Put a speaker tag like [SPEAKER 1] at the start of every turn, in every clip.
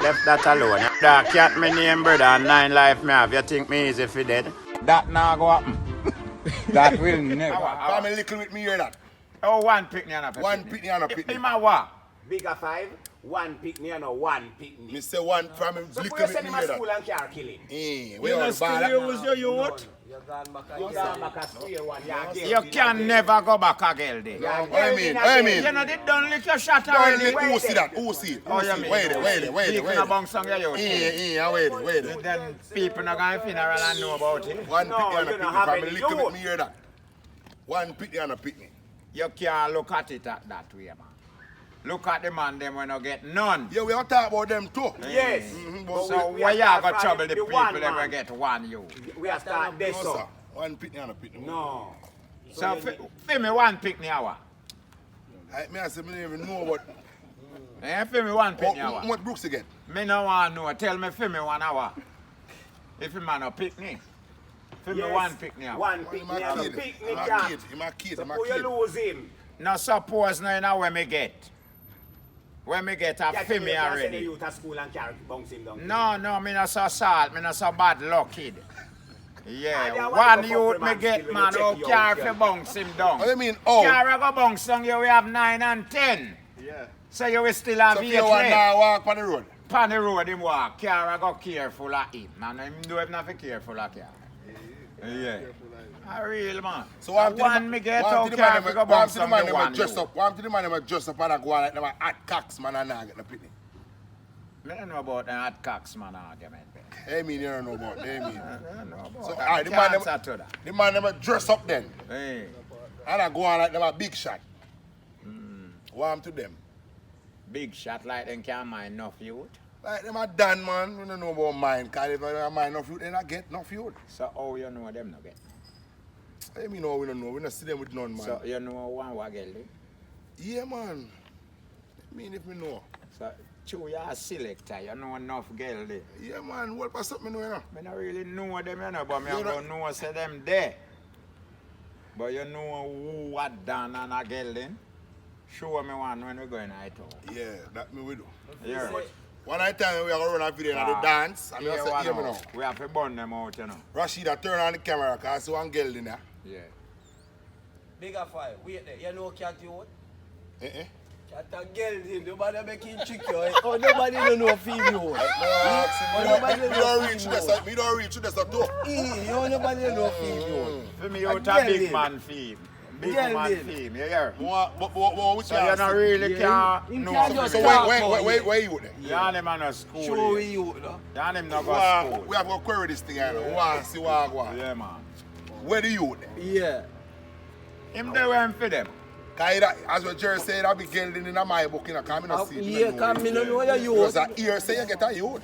[SPEAKER 1] left that alone. That cat me name brother and 9 life me have. You think me easy for dead? That now go happen. That will never.
[SPEAKER 2] Come a little with me hear that.
[SPEAKER 1] Oh, one pickney and a pickney.
[SPEAKER 2] One pickney and a pickney.
[SPEAKER 1] Him a what?
[SPEAKER 3] Bigger 5, 1 pickney and a 1 pickney.
[SPEAKER 2] Me say one from him
[SPEAKER 3] So
[SPEAKER 2] little
[SPEAKER 3] you
[SPEAKER 2] with
[SPEAKER 3] send
[SPEAKER 2] me
[SPEAKER 3] him to
[SPEAKER 2] hear that.
[SPEAKER 3] school and car kill him?
[SPEAKER 2] We all bad.
[SPEAKER 1] You was your youth.
[SPEAKER 3] You gone back a square one,
[SPEAKER 1] You can never go back again there.
[SPEAKER 2] I mean.
[SPEAKER 1] You know they done lick your shot
[SPEAKER 2] Don't
[SPEAKER 1] already.
[SPEAKER 2] let who see that? Who see it?
[SPEAKER 1] Oh, you mean?
[SPEAKER 2] Wait
[SPEAKER 1] Speaking
[SPEAKER 2] it.
[SPEAKER 1] about song you
[SPEAKER 2] Wait it.
[SPEAKER 1] Then people not going to funeral and know about it.
[SPEAKER 2] One pickney and a
[SPEAKER 3] you don't
[SPEAKER 2] pickney.
[SPEAKER 3] have
[SPEAKER 2] From
[SPEAKER 3] any
[SPEAKER 2] little with
[SPEAKER 3] youth.
[SPEAKER 2] me hear that. One pickney and a pickney.
[SPEAKER 1] You can't look at it that way, man. Look at the man them when you get none.
[SPEAKER 2] Yeah, we are talking about them too.
[SPEAKER 3] Yes.
[SPEAKER 1] So
[SPEAKER 3] we
[SPEAKER 1] why
[SPEAKER 3] are
[SPEAKER 1] you got
[SPEAKER 3] start
[SPEAKER 1] trouble
[SPEAKER 3] from
[SPEAKER 1] the
[SPEAKER 3] the
[SPEAKER 1] people
[SPEAKER 3] one
[SPEAKER 1] that
[SPEAKER 3] man.
[SPEAKER 1] will get one you?
[SPEAKER 3] We are start this
[SPEAKER 2] No, sir.
[SPEAKER 3] up.
[SPEAKER 2] One pickney and a pickney.
[SPEAKER 3] No.
[SPEAKER 1] So for me one pickney hour.
[SPEAKER 2] I say, I don't even know what.
[SPEAKER 1] For me one pickney hour.
[SPEAKER 2] What Brooks again?
[SPEAKER 1] Me no want know. Tell me for me 1 hour. If a man a pickney. For me one pickney hour.
[SPEAKER 3] One pickney and a pickney cat.
[SPEAKER 2] He's my kid.
[SPEAKER 3] So you lose him.
[SPEAKER 1] Now suppose now you know where me get. When me get a for me
[SPEAKER 3] Send the
[SPEAKER 1] already.
[SPEAKER 3] youth to school and carry bounce him down.
[SPEAKER 1] No, me not so salt, me not so bad luck kid. Yeah,
[SPEAKER 3] And
[SPEAKER 1] one
[SPEAKER 3] you
[SPEAKER 1] youth
[SPEAKER 3] want to
[SPEAKER 1] me
[SPEAKER 3] go
[SPEAKER 1] get
[SPEAKER 3] for
[SPEAKER 1] man
[SPEAKER 3] the
[SPEAKER 1] who
[SPEAKER 3] man
[SPEAKER 1] carry
[SPEAKER 3] still
[SPEAKER 1] for bounce him down.
[SPEAKER 2] I mean, oh.
[SPEAKER 1] Carry go bounce down you we have 9 and 10.
[SPEAKER 2] Yeah.
[SPEAKER 1] So you will still have
[SPEAKER 2] So
[SPEAKER 1] 8
[SPEAKER 2] if you want
[SPEAKER 1] left.
[SPEAKER 2] now walk on the road.
[SPEAKER 1] Pan the road him walk, carry go careful of him. And him do him not be careful of carry. Yeah. A real man.
[SPEAKER 2] So
[SPEAKER 1] one me get out carry for go bounce down the one
[SPEAKER 2] dress
[SPEAKER 1] you.
[SPEAKER 2] up. One to the man them dress up and I go on like them hot cocks man and I get the pickney.
[SPEAKER 1] I don't know about the hot cocks man argument.
[SPEAKER 2] I mean, you don't know about it. I mean.
[SPEAKER 1] I don't know about
[SPEAKER 2] So,
[SPEAKER 1] that.
[SPEAKER 2] alright, the
[SPEAKER 1] Can't
[SPEAKER 2] man them,
[SPEAKER 1] answer to that.
[SPEAKER 2] the man them dress up then.
[SPEAKER 1] Hey.
[SPEAKER 2] And I go on like them a big shot. Warm to them.
[SPEAKER 1] Big shot like them can't mind enough youth.
[SPEAKER 2] Like them a done man, we don't know about mine. Because if I don't mind enough youth, then I get enough youth.
[SPEAKER 1] So how you know them no get?
[SPEAKER 2] I mean, no, we don't know. We don't see them with none, man.
[SPEAKER 1] So you know one what girl do?
[SPEAKER 2] Yeah, man. I mean, if we know.
[SPEAKER 1] So true, you're a selector, you know enough girl there.
[SPEAKER 2] Yeah, man. What pass up me know, you know?
[SPEAKER 1] I don't really know them, you know, but me
[SPEAKER 2] You
[SPEAKER 1] I
[SPEAKER 2] know-
[SPEAKER 1] don't know say them there. But you know who what done and a girl then? Show me one when we going out.
[SPEAKER 2] Yeah, that me we do.
[SPEAKER 1] Yeah.
[SPEAKER 2] One night time we are going to run a video and the dance. And we
[SPEAKER 1] Yeah,
[SPEAKER 2] say,
[SPEAKER 1] one
[SPEAKER 2] hear me
[SPEAKER 1] now.
[SPEAKER 2] now.
[SPEAKER 1] We have to burn them out, you know.
[SPEAKER 2] Rashida, turn on the camera because I see one girl in there.
[SPEAKER 1] Yeah.
[SPEAKER 4] Bigger 5, wait there. You know cat you what?
[SPEAKER 2] Eh?
[SPEAKER 4] Cat a girl in. Nobody make him trick you. Oh, nobody don't know female.
[SPEAKER 2] Me don't reach this at all.
[SPEAKER 4] You nobody don't know female.
[SPEAKER 1] For me,
[SPEAKER 4] A
[SPEAKER 1] out a
[SPEAKER 4] girl
[SPEAKER 1] big
[SPEAKER 4] in.
[SPEAKER 1] man theme. Big
[SPEAKER 4] Girl
[SPEAKER 1] man
[SPEAKER 4] in.
[SPEAKER 1] theme, you hear?
[SPEAKER 2] But we
[SPEAKER 1] So you
[SPEAKER 2] can't
[SPEAKER 1] don't
[SPEAKER 2] see.
[SPEAKER 1] really
[SPEAKER 4] Yeah,
[SPEAKER 1] can't
[SPEAKER 4] him
[SPEAKER 1] know.
[SPEAKER 4] can't
[SPEAKER 1] So
[SPEAKER 4] just
[SPEAKER 2] So
[SPEAKER 4] talk
[SPEAKER 2] where you there?
[SPEAKER 1] you and him on a school.
[SPEAKER 4] Show
[SPEAKER 1] here.
[SPEAKER 4] you though.
[SPEAKER 1] You and him not go to school.
[SPEAKER 2] We have to query this thing, you know. We want to see what I want.
[SPEAKER 1] Yeah, man.
[SPEAKER 2] Where the you there?
[SPEAKER 4] Yeah.
[SPEAKER 1] Him they went for them.
[SPEAKER 2] Because as what Jerry said, I'll be girl in my book, you know, because I don't see it.
[SPEAKER 4] Yeah, come me no know you
[SPEAKER 2] Because
[SPEAKER 4] youth.
[SPEAKER 2] I hear say you get a youth.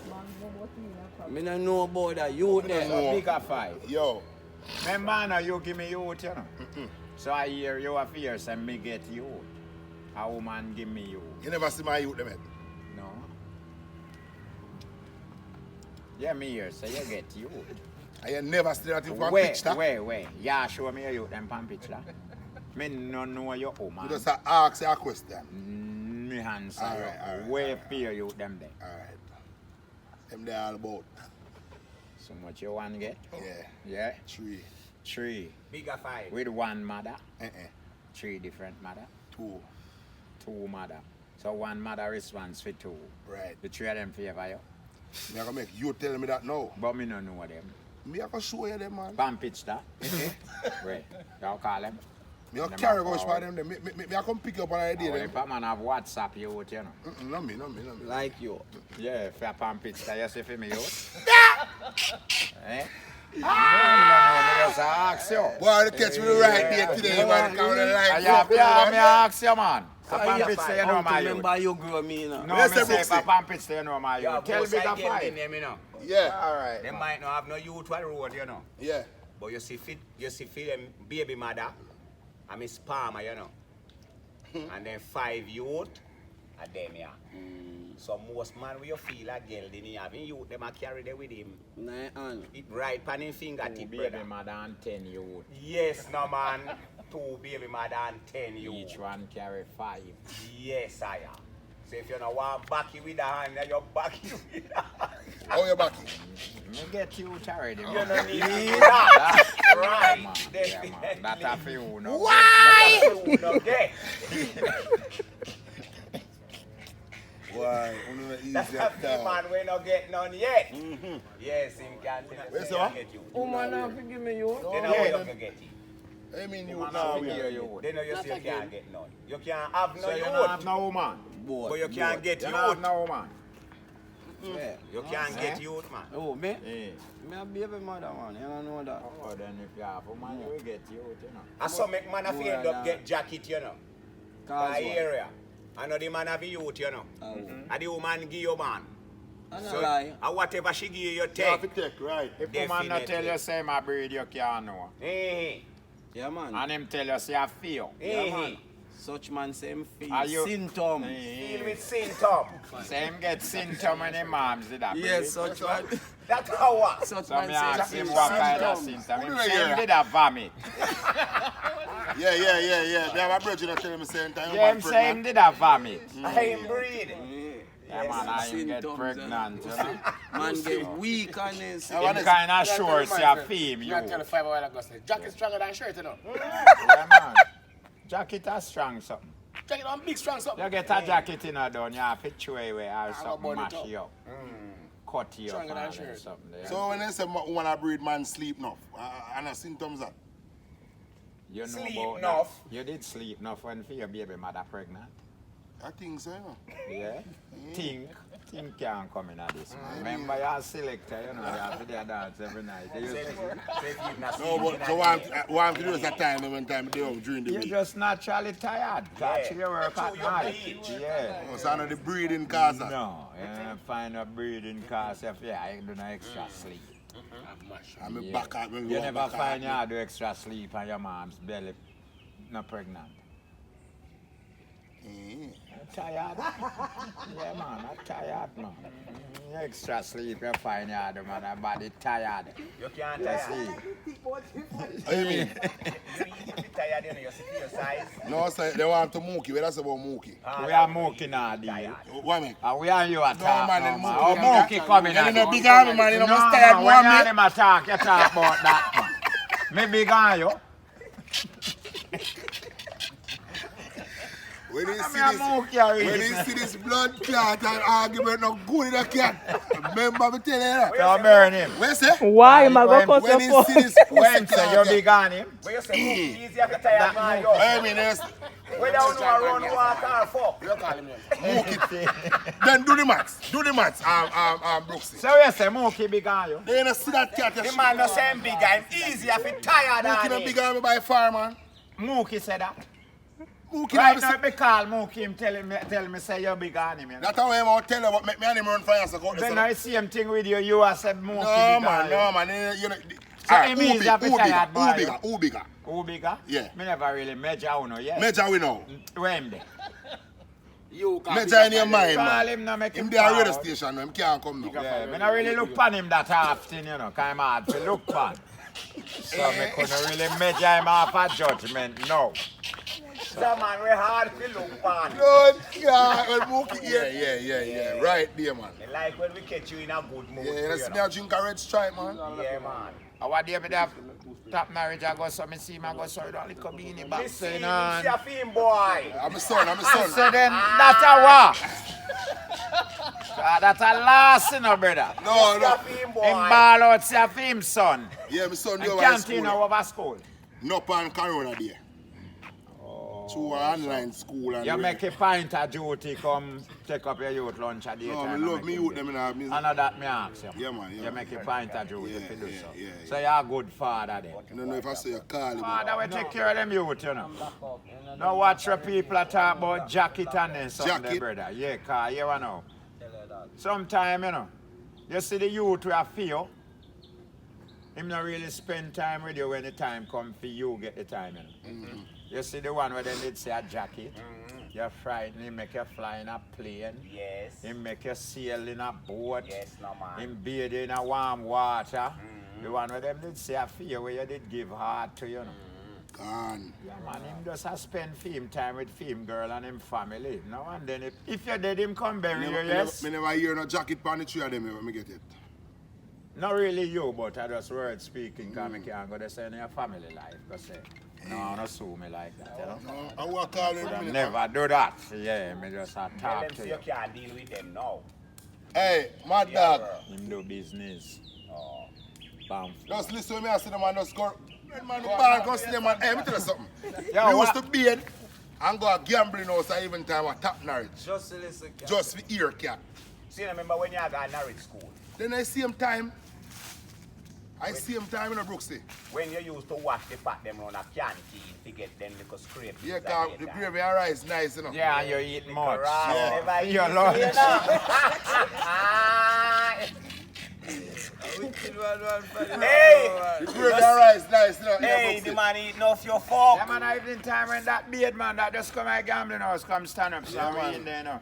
[SPEAKER 4] Me no know about that youth there.
[SPEAKER 1] So bigger 5.
[SPEAKER 2] Yo.
[SPEAKER 1] Remember now you give me youth, you know. So I hear you a fierce and me get youth. A woman give me youth.
[SPEAKER 2] You never see my youth, them yet.
[SPEAKER 1] No. Yeah, me here, so you get youth.
[SPEAKER 2] And you never see that in one
[SPEAKER 1] Wait,
[SPEAKER 2] picture.
[SPEAKER 1] wait. Yeah, show me your youth them pan picture. Me no know your woman.
[SPEAKER 2] You just ask you a question.
[SPEAKER 1] Me answer
[SPEAKER 2] All
[SPEAKER 1] you.
[SPEAKER 2] right,
[SPEAKER 1] Where fear you them there?
[SPEAKER 2] Alright. Them they all about.
[SPEAKER 1] So much you want get?
[SPEAKER 2] Yeah.
[SPEAKER 1] Yeah?
[SPEAKER 2] 3.
[SPEAKER 1] 3.
[SPEAKER 3] Bigger 5.
[SPEAKER 1] With one mother.
[SPEAKER 2] Uh-uh.
[SPEAKER 1] 3 different mother.
[SPEAKER 2] 2.
[SPEAKER 1] 2 mother. So one mother responds for 2.
[SPEAKER 2] Right.
[SPEAKER 1] The 3 of them favor you.
[SPEAKER 2] Me I gonna make you tell me that now.
[SPEAKER 1] But me no know them.
[SPEAKER 2] Me I gonna show you them, man.
[SPEAKER 1] Pan pitch that. Wait. You call them?
[SPEAKER 2] Me I
[SPEAKER 1] Them
[SPEAKER 2] carry
[SPEAKER 1] are
[SPEAKER 2] go
[SPEAKER 1] forward.
[SPEAKER 2] for them. Me I come pick up an idea
[SPEAKER 1] Oh,
[SPEAKER 2] them.
[SPEAKER 1] if a man have WhatsApp you, you know.
[SPEAKER 2] No me.
[SPEAKER 4] Like you.
[SPEAKER 1] Yeah, if you have pan pitch that, you see for me youth. Eh? Ah, no, me just ask you.
[SPEAKER 2] Boy, they catch me the right day today, man. Come on the line.
[SPEAKER 1] Yeah, me ask you, man. A
[SPEAKER 4] So
[SPEAKER 1] pan
[SPEAKER 4] you
[SPEAKER 1] pitch say you know my youth.
[SPEAKER 4] remember you grow me, you know.
[SPEAKER 1] No,
[SPEAKER 2] Yes,
[SPEAKER 1] me
[SPEAKER 2] sir,
[SPEAKER 1] say if a
[SPEAKER 2] Brooksy.
[SPEAKER 1] pan pitch say you know my
[SPEAKER 3] Yeah,
[SPEAKER 1] youth. Tell
[SPEAKER 3] both
[SPEAKER 1] bigger
[SPEAKER 3] side girl in
[SPEAKER 1] 5.
[SPEAKER 3] them, you know.
[SPEAKER 2] Yeah.
[SPEAKER 1] Alright.
[SPEAKER 3] They might not have no youth on the road, you know.
[SPEAKER 2] Yeah.
[SPEAKER 3] But you see them baby mother, and Miss Palmer, you know. And then 5 youth, and them, yeah. So most man where you feel a girl, then he having youth, them a carry them with him. It right pan him fingertip,
[SPEAKER 1] 2
[SPEAKER 3] brother.
[SPEAKER 1] baby mother and 10 youth.
[SPEAKER 3] Yes, no man. 2 baby mother and 10 youth.
[SPEAKER 1] Each one carry 5.
[SPEAKER 3] Yes, I am. So if you don't want backy with the hand, then you backy with the hand.
[SPEAKER 2] How you back?
[SPEAKER 1] Me get you already.
[SPEAKER 3] You don't need that. Right.
[SPEAKER 1] Man.
[SPEAKER 3] Definitely.
[SPEAKER 1] That a few, no?
[SPEAKER 3] Why? You no get.
[SPEAKER 2] Why? Only the
[SPEAKER 3] That's
[SPEAKER 2] easy
[SPEAKER 3] a few man we no get none yet. Yes, him can
[SPEAKER 2] Where's
[SPEAKER 3] say
[SPEAKER 2] that?
[SPEAKER 3] get you.
[SPEAKER 4] Woman, now give me you.
[SPEAKER 3] They know how you can get it.
[SPEAKER 2] I mean, you
[SPEAKER 1] Man,
[SPEAKER 2] now.
[SPEAKER 1] I hear you.
[SPEAKER 3] They know you say you can't get none. You can't have no
[SPEAKER 1] So you don't have
[SPEAKER 3] youth.
[SPEAKER 1] no woman?
[SPEAKER 3] But you can't get
[SPEAKER 1] You don't have
[SPEAKER 3] youth.
[SPEAKER 1] no woman?
[SPEAKER 4] Yeah.
[SPEAKER 3] You can't get youth, man.
[SPEAKER 4] Oh, me?
[SPEAKER 1] Yeah.
[SPEAKER 4] Me a baby mother, man. You don't know that.
[SPEAKER 1] Oh, then if you have a woman, you will get youth, you know.
[SPEAKER 3] And some make man have end up get jacket, you know.
[SPEAKER 4] Cause
[SPEAKER 3] By
[SPEAKER 4] what?
[SPEAKER 3] area. I know the man have youth, you know.
[SPEAKER 4] Oh.
[SPEAKER 3] And the woman give you man.
[SPEAKER 4] I
[SPEAKER 3] So,
[SPEAKER 4] don't lie.
[SPEAKER 3] and whatever she give you, you
[SPEAKER 2] You have to
[SPEAKER 3] take.
[SPEAKER 2] take, right?
[SPEAKER 1] If woman not tell
[SPEAKER 3] Definitely.
[SPEAKER 1] you say my breed, you can't know.
[SPEAKER 3] Eh,
[SPEAKER 4] Yeah, man.
[SPEAKER 1] And him tell you say I feel.
[SPEAKER 3] eh,
[SPEAKER 4] Yeah, man. Such man same feel.
[SPEAKER 1] Are you-
[SPEAKER 4] Symptom.
[SPEAKER 3] Feel with symptom.
[SPEAKER 1] Say him get symptom when him moms did that.
[SPEAKER 4] Yes, such man.
[SPEAKER 3] That's how what?
[SPEAKER 4] Such
[SPEAKER 1] So
[SPEAKER 4] man
[SPEAKER 1] me ask
[SPEAKER 4] same
[SPEAKER 1] him what kind of
[SPEAKER 4] symptoms.
[SPEAKER 1] symptom. Him
[SPEAKER 2] Who do
[SPEAKER 1] say
[SPEAKER 2] you
[SPEAKER 1] him
[SPEAKER 2] hear?
[SPEAKER 1] did a vomit.
[SPEAKER 2] Yeah. They have a brother that tell me same time.
[SPEAKER 1] Yeah, him say him did a vomit.
[SPEAKER 3] I am breed.
[SPEAKER 1] Yeah, man, I him get
[SPEAKER 4] Symptoms,
[SPEAKER 1] pregnant, you know.
[SPEAKER 4] Man get weak on this.
[SPEAKER 2] I
[SPEAKER 1] Him
[SPEAKER 2] want to-
[SPEAKER 1] kind of sure say a fame, you.
[SPEAKER 5] I tell you 5 hours ago, say, jacket stronger than shirt, you know.
[SPEAKER 1] Yeah, man. Jacket a strong something.
[SPEAKER 5] Jacket on big strong something.
[SPEAKER 1] You get a jacket in a done, you have to throw away or
[SPEAKER 5] I'ma
[SPEAKER 1] something
[SPEAKER 5] burn it
[SPEAKER 1] mash
[SPEAKER 5] up.
[SPEAKER 1] you up. Cut you up
[SPEAKER 5] Stronger than
[SPEAKER 1] and
[SPEAKER 5] shirt.
[SPEAKER 1] something there.
[SPEAKER 2] So when they say woman a breed man sleep enough, and the symptoms that.
[SPEAKER 1] You know
[SPEAKER 3] Sleep
[SPEAKER 1] about
[SPEAKER 3] enough.
[SPEAKER 1] that. You did sleep enough when your baby mother pregnant.
[SPEAKER 2] I think so, you know.
[SPEAKER 1] Yeah? Think can't come in at this, man. Remember you're a selector, you know, you have to do a dance every night. You,
[SPEAKER 2] No, but so what I'm to do is that time when time they have during the
[SPEAKER 1] you're
[SPEAKER 2] week.
[SPEAKER 1] just naturally tired. Catch
[SPEAKER 3] Yeah.
[SPEAKER 1] your work at
[SPEAKER 3] True, your
[SPEAKER 1] night.
[SPEAKER 3] bleach.
[SPEAKER 1] Yeah.
[SPEAKER 2] Oh, so I know the breeding cause that.
[SPEAKER 1] No, you find a breathing cause if you do no extra sleep.
[SPEAKER 2] I'm
[SPEAKER 1] Yeah.
[SPEAKER 2] back out when
[SPEAKER 1] You
[SPEAKER 2] go
[SPEAKER 1] never
[SPEAKER 2] back
[SPEAKER 1] find
[SPEAKER 2] out.
[SPEAKER 1] you do extra sleep and your mom's belly not pregnant.
[SPEAKER 2] Eh.
[SPEAKER 1] Tired? Yeah, man, I'm tired, man. Extra sleep, you find you do, man, your body tired.
[SPEAKER 3] You can't
[SPEAKER 1] You
[SPEAKER 3] tire.
[SPEAKER 1] see?
[SPEAKER 2] What do you mean?
[SPEAKER 3] You be tired, you know, you see your size.
[SPEAKER 2] No, say they want to mookie. What that's about mookie?
[SPEAKER 1] We are mookie now, deal.
[SPEAKER 2] What mean?
[SPEAKER 1] And we are you attack
[SPEAKER 2] man,
[SPEAKER 1] now,
[SPEAKER 2] then
[SPEAKER 1] man.
[SPEAKER 2] Mookie,
[SPEAKER 1] Oh,
[SPEAKER 2] them
[SPEAKER 1] mookie coming
[SPEAKER 2] Then
[SPEAKER 1] at
[SPEAKER 2] in a
[SPEAKER 1] you.
[SPEAKER 2] big army man, you know, must tired
[SPEAKER 1] when
[SPEAKER 2] one
[SPEAKER 1] you
[SPEAKER 2] me.
[SPEAKER 1] them attack, you talk about that, man. Me big on you.
[SPEAKER 2] When you
[SPEAKER 1] I'm
[SPEAKER 2] see
[SPEAKER 1] a
[SPEAKER 2] this,
[SPEAKER 1] mookie already.
[SPEAKER 2] when you see this blood clot and argument no good in the cat, remember me tell you that.
[SPEAKER 1] So burn him.
[SPEAKER 2] When say?
[SPEAKER 6] Why am I
[SPEAKER 1] When-
[SPEAKER 6] going
[SPEAKER 2] When
[SPEAKER 6] to
[SPEAKER 2] you see this pussy
[SPEAKER 1] When say you
[SPEAKER 2] clot,
[SPEAKER 1] big on him?
[SPEAKER 3] When you say move easy, you tired, man, you.
[SPEAKER 2] I mean, yes,
[SPEAKER 3] We don't know around walk or fuck.
[SPEAKER 5] You call him name.
[SPEAKER 2] then do the maths. Do the maths, Brooksy.
[SPEAKER 1] So you say mookie big on you?
[SPEAKER 2] They ain't see that cat.
[SPEAKER 3] The man no same big guy, easy if he tired
[SPEAKER 2] Mookie
[SPEAKER 3] on
[SPEAKER 2] no
[SPEAKER 3] it.
[SPEAKER 2] big army by far, man.
[SPEAKER 1] Mookie said that.
[SPEAKER 2] Mookie
[SPEAKER 1] Right
[SPEAKER 2] never
[SPEAKER 1] now,
[SPEAKER 2] see.
[SPEAKER 1] if I call Mookie, him tell me say you big on him. You know?
[SPEAKER 2] That's how I'm going to tell you what make me and him run for you. So go
[SPEAKER 1] Then I see him thing with you, you are said Mookie
[SPEAKER 2] no,
[SPEAKER 1] big on
[SPEAKER 2] man,
[SPEAKER 1] you.
[SPEAKER 2] no, man. You know,
[SPEAKER 1] So it means you have to tired boy,
[SPEAKER 2] who bigger? Who bigger?
[SPEAKER 1] Who bigger?
[SPEAKER 2] Yeah.
[SPEAKER 1] Me never really measure uno yet.
[SPEAKER 2] Major we know.
[SPEAKER 1] Where him there?
[SPEAKER 5] You call
[SPEAKER 2] Major in your mind,
[SPEAKER 1] Call
[SPEAKER 2] man.
[SPEAKER 1] him now, make him
[SPEAKER 2] Him there radio
[SPEAKER 1] forward.
[SPEAKER 2] station, no, him can't come now.
[SPEAKER 1] Yeah, me not really look pan him that often, you know, cause I'm hard to look pan. So me couldn't really measure him off a judgment, no.
[SPEAKER 3] So man, we hard to look on.
[SPEAKER 2] Good God, well, Mookie, yeah. Right there, man.
[SPEAKER 3] Me like when we catch you in a good mood.
[SPEAKER 2] Yeah,
[SPEAKER 3] you
[SPEAKER 2] that's me
[SPEAKER 3] know.
[SPEAKER 2] a drink a red stripe, man.
[SPEAKER 3] Yeah, man.
[SPEAKER 1] What day me have top marriage, I go so me see him, I go so you don't little beanie back
[SPEAKER 3] Me see
[SPEAKER 1] saying
[SPEAKER 3] him,
[SPEAKER 1] on.
[SPEAKER 3] see a film boy.
[SPEAKER 2] I'm a son,
[SPEAKER 1] So then, that's a what? That's a loss, you know, brother.
[SPEAKER 2] No,
[SPEAKER 3] See a
[SPEAKER 2] no.
[SPEAKER 3] film boy.
[SPEAKER 1] Him ball out, see for him son.
[SPEAKER 2] Yeah, my son
[SPEAKER 1] And
[SPEAKER 2] do over
[SPEAKER 1] canteen
[SPEAKER 2] school.
[SPEAKER 1] over school.
[SPEAKER 2] No pan Corona there. Through online school and
[SPEAKER 1] You
[SPEAKER 2] way.
[SPEAKER 1] make a pint of duty come take up your youth lunch at the
[SPEAKER 2] No,
[SPEAKER 1] time.
[SPEAKER 2] I love me youth them in our business.
[SPEAKER 1] I know that me ask you.
[SPEAKER 2] Yeah, man, yeah,
[SPEAKER 1] You
[SPEAKER 2] man.
[SPEAKER 1] make a pint of duty
[SPEAKER 2] Yeah,
[SPEAKER 1] if you do
[SPEAKER 2] yeah,
[SPEAKER 1] so.
[SPEAKER 2] yeah,
[SPEAKER 1] So you're a good father then.
[SPEAKER 2] I don't know if I say a call him.
[SPEAKER 1] Father will take care of them youth, you know. Now watch your people that talk about jacket and then something there,
[SPEAKER 2] Jacket?
[SPEAKER 1] brother. Yeah, car, you know. Sometime, you know, you see the youth we have feel. Him not really spend time with you when the time come for you get the time, you know. You see the one where they did say a jacket. You're frightened, he make you fly in a plane.
[SPEAKER 3] Yes.
[SPEAKER 1] He make you sail in a boat.
[SPEAKER 3] Yes, no man.
[SPEAKER 1] Him bathe in a warm water. The one where them did say a fear where you did give heart to, you know.
[SPEAKER 2] Gone.
[SPEAKER 1] Yeah, man, him just a spend film time with film girl and him family. No, and then if you're dead, him come bury you, yes?
[SPEAKER 2] Me never hear no jacket on the three of them when me get it.
[SPEAKER 1] Not really you, but I just word speaking, because I can't go to say in your family life, because no one will sue me like that, you know?
[SPEAKER 2] No, I walk all in
[SPEAKER 1] I
[SPEAKER 2] the
[SPEAKER 1] never do that. Yeah, me just a
[SPEAKER 3] Tell
[SPEAKER 1] talk
[SPEAKER 3] them
[SPEAKER 1] to
[SPEAKER 3] so
[SPEAKER 1] you.
[SPEAKER 3] you can't deal with them now.
[SPEAKER 2] Hey, mad dog.
[SPEAKER 1] Him do business.
[SPEAKER 3] Oh.
[SPEAKER 1] Bam.
[SPEAKER 2] Just listen to me, I see the man just go. Man, the bar go see them man. Hey, me tell you something.
[SPEAKER 1] Yo,
[SPEAKER 2] We
[SPEAKER 1] what?
[SPEAKER 2] used to bed and go a gambling house at even time at top Norwich.
[SPEAKER 4] Just to listen.
[SPEAKER 2] Just for ear cat.
[SPEAKER 3] See, you remember when you got Norwich school?
[SPEAKER 2] Then I see him time. I see him time in a Brooksy.
[SPEAKER 3] When you used to wash the pot them on a canteen to get them little scrapes.
[SPEAKER 2] Yeah, cause the gravy and rice nice, you know.
[SPEAKER 1] Yeah, and you eat much.
[SPEAKER 3] Yeah.
[SPEAKER 1] Yeah. Your lunch.
[SPEAKER 3] Hey!
[SPEAKER 2] The gravy and rice nice, you know.
[SPEAKER 3] Hey,
[SPEAKER 2] in a
[SPEAKER 3] the
[SPEAKER 2] Brooksy.
[SPEAKER 3] man eating off your fork.
[SPEAKER 1] Yeah, man, evening time when that beard man that just come at gambling house come stand up, so
[SPEAKER 2] Yeah,
[SPEAKER 1] we
[SPEAKER 2] man.
[SPEAKER 1] in there now.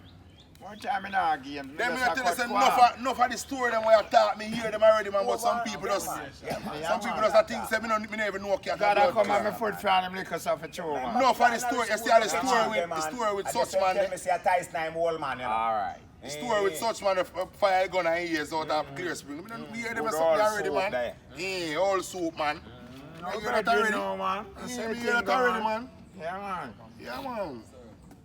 [SPEAKER 1] One time in our game,
[SPEAKER 2] Them
[SPEAKER 1] just
[SPEAKER 2] me
[SPEAKER 1] a
[SPEAKER 2] tell you, say
[SPEAKER 1] cut
[SPEAKER 2] enough of the story them where you talk, me hear them already, man, but some people just, some people just a think, say, me never even know cat.
[SPEAKER 1] gotta come on my foot from him liquor stuff for true, man.
[SPEAKER 2] Enough of the story, you see how the story with such man,
[SPEAKER 3] Tell me say a Tyson name old man, you know.
[SPEAKER 1] Alright.
[SPEAKER 2] the story with such man, fire gun and years out of Clear Spring. We hear them
[SPEAKER 1] Good
[SPEAKER 2] something
[SPEAKER 1] old
[SPEAKER 2] already,
[SPEAKER 1] soup
[SPEAKER 2] man.
[SPEAKER 1] there.
[SPEAKER 2] Yeah, old soup, man. You hear that
[SPEAKER 1] You
[SPEAKER 2] already?
[SPEAKER 1] know, man.
[SPEAKER 2] Yeah, we hear that already, man.
[SPEAKER 1] Yeah, man.
[SPEAKER 2] Yeah, man.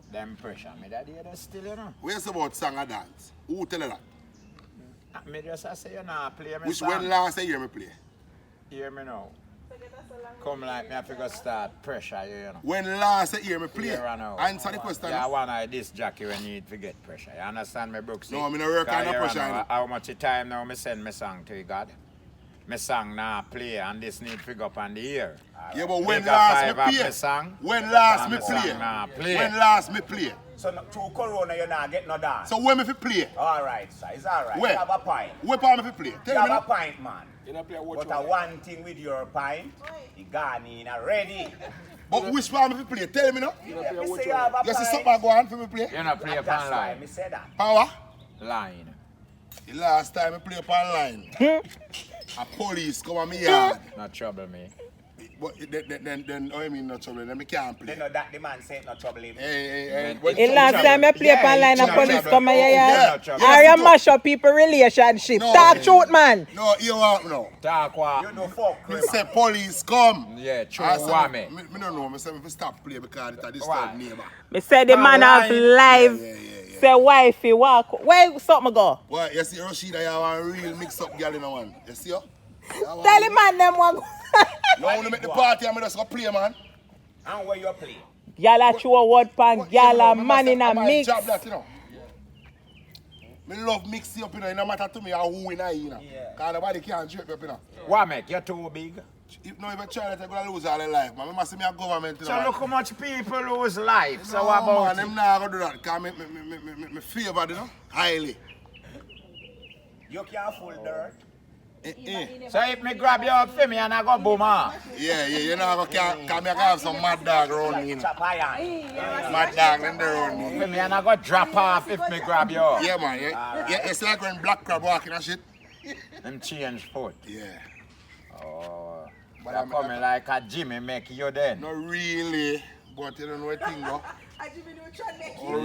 [SPEAKER 1] Them pressure me that day that's still, you know.
[SPEAKER 2] Where's about song and dance? Who tell you that?
[SPEAKER 1] Me just I say you nah play me
[SPEAKER 2] Which
[SPEAKER 1] song.
[SPEAKER 2] when last year me play?
[SPEAKER 1] Hear me now. Come like me have to go start pressure you, you know.
[SPEAKER 2] When last year me play?
[SPEAKER 1] Here and now.
[SPEAKER 2] Answer the question.
[SPEAKER 1] Yeah, one of this jockey when you need to get pressure. You understand me, Brooks?
[SPEAKER 2] No, me no work on no pressure, you know.
[SPEAKER 1] How much time now me send me song to you, God? Me song now play and this need to go up on the ear.
[SPEAKER 2] Yeah, but when
[SPEAKER 1] Take a
[SPEAKER 2] last
[SPEAKER 1] five
[SPEAKER 2] me
[SPEAKER 1] off
[SPEAKER 2] play?
[SPEAKER 1] me song.
[SPEAKER 2] When last
[SPEAKER 1] And
[SPEAKER 2] me
[SPEAKER 1] me song
[SPEAKER 2] play?
[SPEAKER 1] nah play.
[SPEAKER 2] When last me play?
[SPEAKER 3] So through Corona, you not get no dance.
[SPEAKER 2] So when me fi play?
[SPEAKER 3] Alright, sir, it's alright.
[SPEAKER 2] Where?
[SPEAKER 3] You have a pint.
[SPEAKER 2] Where part me fi play?
[SPEAKER 3] You
[SPEAKER 2] Tell me
[SPEAKER 3] have a
[SPEAKER 2] now.
[SPEAKER 3] pint, man.
[SPEAKER 5] You don't play watch
[SPEAKER 3] But a one thing with your pint, you gone in already.
[SPEAKER 2] But which part me fi play? Tell me now.
[SPEAKER 3] You say you have a
[SPEAKER 2] You see
[SPEAKER 3] pint.
[SPEAKER 2] something go on for me play?
[SPEAKER 1] You not play
[SPEAKER 3] That's
[SPEAKER 1] upon
[SPEAKER 3] why
[SPEAKER 1] line.
[SPEAKER 3] me say that.
[SPEAKER 2] Power?
[SPEAKER 1] Line.
[SPEAKER 2] The last time I play upon line, a police come on me yard.
[SPEAKER 1] Not trouble me.
[SPEAKER 2] But then I mean no trouble, then me can't
[SPEAKER 3] They
[SPEAKER 2] play.
[SPEAKER 3] know that the man said no trouble him.
[SPEAKER 2] Hey,
[SPEAKER 1] It
[SPEAKER 6] The last time I play upon line, a police come here,
[SPEAKER 2] Yeah.
[SPEAKER 6] Are you mash up people relationship?
[SPEAKER 2] No.
[SPEAKER 6] Talk truth, man.
[SPEAKER 2] No, you want no.
[SPEAKER 1] Talk
[SPEAKER 3] You
[SPEAKER 1] what?
[SPEAKER 3] know fuck
[SPEAKER 2] Me
[SPEAKER 3] crap.
[SPEAKER 2] say police come.
[SPEAKER 1] Yeah, true
[SPEAKER 2] I say,
[SPEAKER 1] whammy.
[SPEAKER 2] me don't know, me say me stop play because it a
[SPEAKER 1] Why?
[SPEAKER 2] disturb neighbor.
[SPEAKER 6] Me say the man have live.
[SPEAKER 2] Yeah.
[SPEAKER 6] Say wifey walk. Where something go?
[SPEAKER 2] Well, you see Rashida, you have a real mix up girl in a one. You see her?
[SPEAKER 6] Tell the man them one.
[SPEAKER 2] No, when you make the party, I'm just go play, man.
[SPEAKER 3] And where you play?
[SPEAKER 6] Y'all a show word pan, y'all a
[SPEAKER 2] me
[SPEAKER 6] man
[SPEAKER 2] say,
[SPEAKER 6] in a
[SPEAKER 2] I might
[SPEAKER 6] mix.
[SPEAKER 2] Job that, you know. Me love mixing up, you know. It no matter to me who in I, you know.
[SPEAKER 3] Yeah.
[SPEAKER 2] Because nobody can drip up, you know.
[SPEAKER 1] What make you too big?
[SPEAKER 2] If no, if I try that, I'm going to lose all their life, man. I must see me a government, you
[SPEAKER 1] So
[SPEAKER 2] know.
[SPEAKER 1] look how much people lose life. So
[SPEAKER 2] No,
[SPEAKER 1] what about
[SPEAKER 2] man,
[SPEAKER 1] it?
[SPEAKER 2] them not going to do that. Because me favor, you know, highly.
[SPEAKER 3] You can't fool dirt.
[SPEAKER 1] So if me grab you up for me and I go boom off.
[SPEAKER 2] Yeah, you know, because me can have some mad dog around me, you know.
[SPEAKER 3] Chop iron.
[SPEAKER 2] Mad dog, them there around me.
[SPEAKER 1] For me and I go drop off if me grab you up.
[SPEAKER 2] Yeah, man. Yeah, it's like when black crab walking and shit.
[SPEAKER 1] Them change foot.
[SPEAKER 2] Yeah.
[SPEAKER 1] Oh,
[SPEAKER 2] But
[SPEAKER 1] you're
[SPEAKER 2] I'm-
[SPEAKER 1] coming like a Jimmy make you then.
[SPEAKER 2] Not really, but you don't know what thing, though.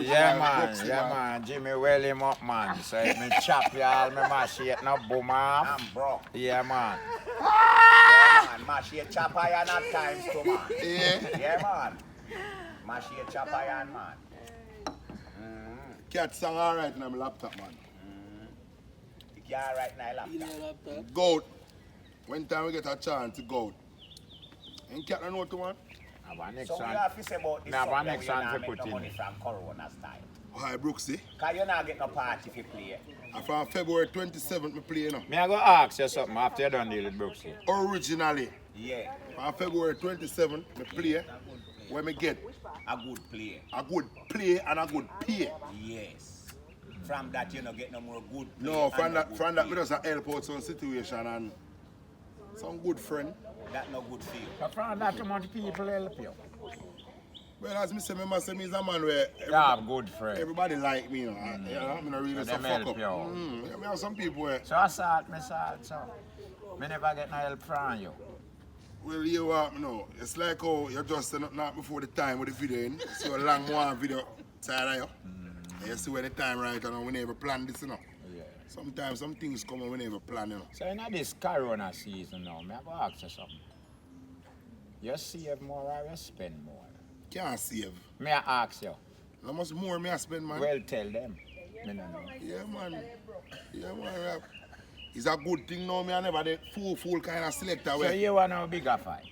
[SPEAKER 1] Yeah man, Jimmy well him up man. So if me chop y'all, me mash it no boom off.
[SPEAKER 3] I'm broke.
[SPEAKER 1] Yeah man.
[SPEAKER 3] Yeah, man. Mash your chop iron at times too, man.
[SPEAKER 2] Yeah.
[SPEAKER 3] Yeah, man. Mash your chop iron, man.
[SPEAKER 2] Cat song alright on my laptop, man.
[SPEAKER 3] You can't write now, laptop.
[SPEAKER 2] Goat. When time we get a chance to goat. Ain't cat no to one?
[SPEAKER 1] Have a next
[SPEAKER 3] So we
[SPEAKER 1] one.
[SPEAKER 3] have to say about this
[SPEAKER 1] Now,
[SPEAKER 3] something
[SPEAKER 1] next
[SPEAKER 3] where
[SPEAKER 1] one
[SPEAKER 3] you
[SPEAKER 1] to
[SPEAKER 3] not
[SPEAKER 1] put
[SPEAKER 3] make no
[SPEAKER 1] in.
[SPEAKER 3] money from Corona's time.
[SPEAKER 2] Hi, Brooksy.
[SPEAKER 3] Because you not get no party if you play.
[SPEAKER 2] And from February 27th, me play, you know.
[SPEAKER 1] Me I go ask you something after you done deal with Brooksy.
[SPEAKER 2] Originally,
[SPEAKER 3] Yeah,
[SPEAKER 2] from February 27th, me play where me get
[SPEAKER 3] a good play.
[SPEAKER 2] a good play and a good pay.
[SPEAKER 3] Yes. From that, you don't get no more good play.
[SPEAKER 2] No,
[SPEAKER 3] and
[SPEAKER 2] from
[SPEAKER 3] no
[SPEAKER 2] that,
[SPEAKER 3] good
[SPEAKER 2] from that,
[SPEAKER 3] play.
[SPEAKER 2] me just help out some situation and some good friend.
[SPEAKER 3] That no good feel.
[SPEAKER 1] But from that too much people help you.
[SPEAKER 2] Well, as me say, me must say me is a man where
[SPEAKER 1] You have good friends.
[SPEAKER 2] everybody like me, you know. You know, me not really
[SPEAKER 1] So
[SPEAKER 2] so
[SPEAKER 1] them
[SPEAKER 2] fuck
[SPEAKER 1] help
[SPEAKER 2] up.
[SPEAKER 1] you out.
[SPEAKER 2] Yeah, me have some people where
[SPEAKER 1] So I salt, so me never get no help from you.
[SPEAKER 2] Well, you what, know. It's like how you just not before the time with the video in. So a long one video side of you. You see when the time right and we never plan this, you know.
[SPEAKER 1] Yeah.
[SPEAKER 2] Sometimes some things come and we never plan, you know.
[SPEAKER 1] So in this Corona season now, me have to ask you something. You save more or you spend more?
[SPEAKER 2] Can't save.
[SPEAKER 1] Me I ask you.
[SPEAKER 2] How much more me I spend, man?
[SPEAKER 1] Well, tell them. Me no know.
[SPEAKER 2] Yeah, man. Yeah, man. It's a good thing now, me I never did full kind of selector.
[SPEAKER 1] So
[SPEAKER 2] Way.
[SPEAKER 1] you want a bigger fight?